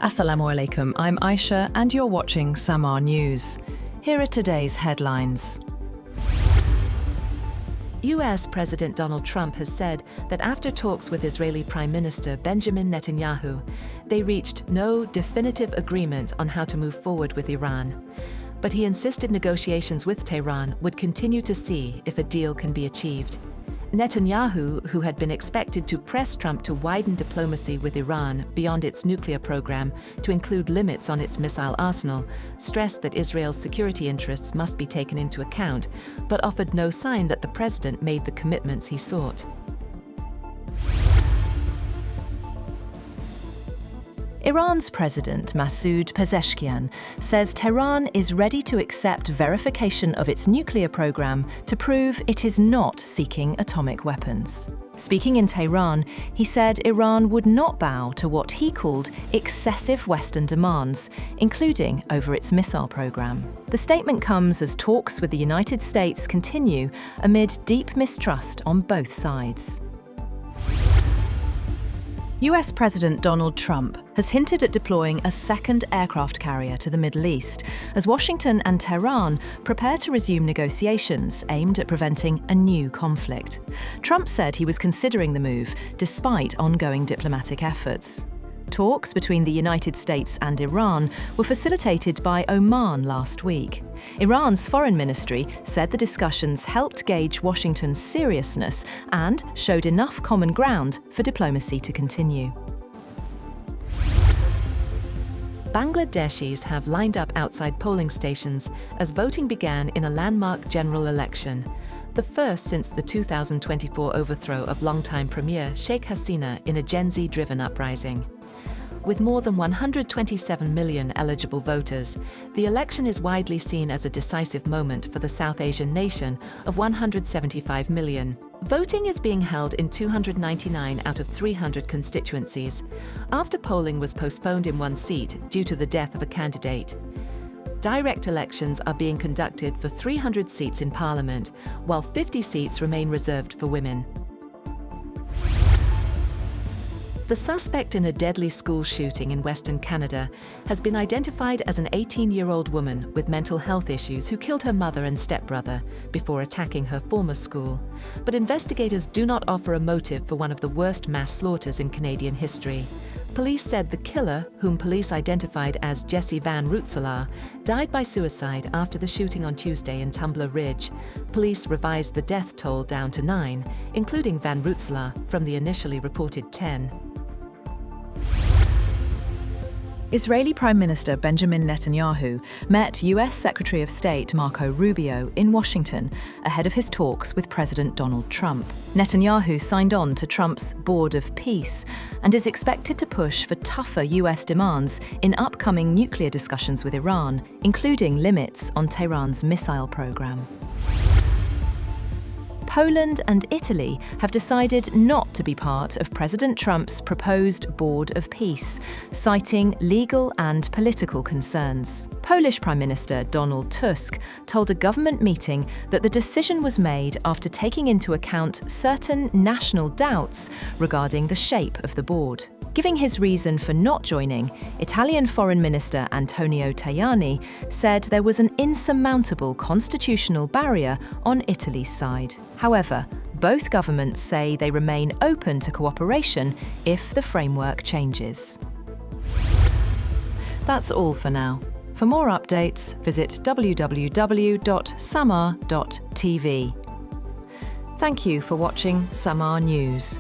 Assalamu alaikum, I'm Aisha and you're watching Samaa News. Here are today's headlines. US President Donald Trump has said that after talks with Israeli Prime Minister Benjamin Netanyahu, they reached no definitive agreement on how to move forward with Iran. But he insisted negotiations with Tehran would continue to see if a deal can be achieved. Netanyahu, who had been expected to press Trump to widen diplomacy with Iran beyond its nuclear program to include limits on its missile arsenal, stressed that Israel's security interests must be taken into account, but offered no sign that the president made the commitments he sought. Iran's President Masoud Pezeshkian says Tehran is ready to accept verification of its nuclear program to prove it is not seeking atomic weapons. Speaking in Tehran, he said Iran would not bow to what he called excessive Western demands, including over its missile program. The statement comes as talks with the United States continue amid deep mistrust on both sides. US President Donald Trump has hinted at deploying a second aircraft carrier to the Middle East as Washington and Tehran prepare to resume negotiations aimed at preventing a new conflict. Trump said he was considering the move despite ongoing diplomatic efforts. Talks between the United States and Iran were facilitated by Oman last week. Iran's foreign ministry said the discussions helped gauge Washington's seriousness and showed enough common ground for diplomacy to continue. Bangladeshis have lined up outside polling stations as voting began in a landmark general election, the first since the 2024 overthrow of longtime Premier Sheikh Hasina in a Gen Z-driven uprising. With more than 127 million eligible voters, the election is widely seen as a decisive moment for the South Asian nation of 175 million. Voting is being held in 299 out of 300 constituencies, after polling was postponed in one seat due to the death of a candidate. Direct elections are being conducted for 300 seats in Parliament, while 50 seats remain reserved for women. The suspect in a deadly school shooting in Western Canada has been identified as an 18-year-old woman with mental health issues who killed her mother and stepbrother before attacking her former school. But investigators do not offer a motive for one of the worst mass slaughters in Canadian history. Police said the killer, whom police identified as Jesse Van Rootselaar, died by suicide after the shooting on Tuesday in Tumbler Ridge. Police revised the death toll down to 9, including Van Rootselaar, from the initially reported 10. Israeli Prime Minister Benjamin Netanyahu met US Secretary of State Marco Rubio in Washington ahead of his talks with President Donald Trump. Netanyahu signed on to Trump's Board of Peace and is expected to push for tougher US demands in upcoming nuclear discussions with Iran, including limits on Tehran's missile program. Poland and Italy have decided not to be part of President Trump's proposed Board of Peace, citing legal and political concerns. Polish Prime Minister Donald Tusk told a government meeting that the decision was made after taking into account certain national doubts regarding the shape of the board. Giving his reason for not joining, Italian Foreign Minister Antonio Tajani said there was an insurmountable constitutional barrier on Italy's side. However, both governments say they remain open to cooperation if the framework changes. That's all for now. For more updates, visit www.samaa.tv. Thank you for watching Samaa News.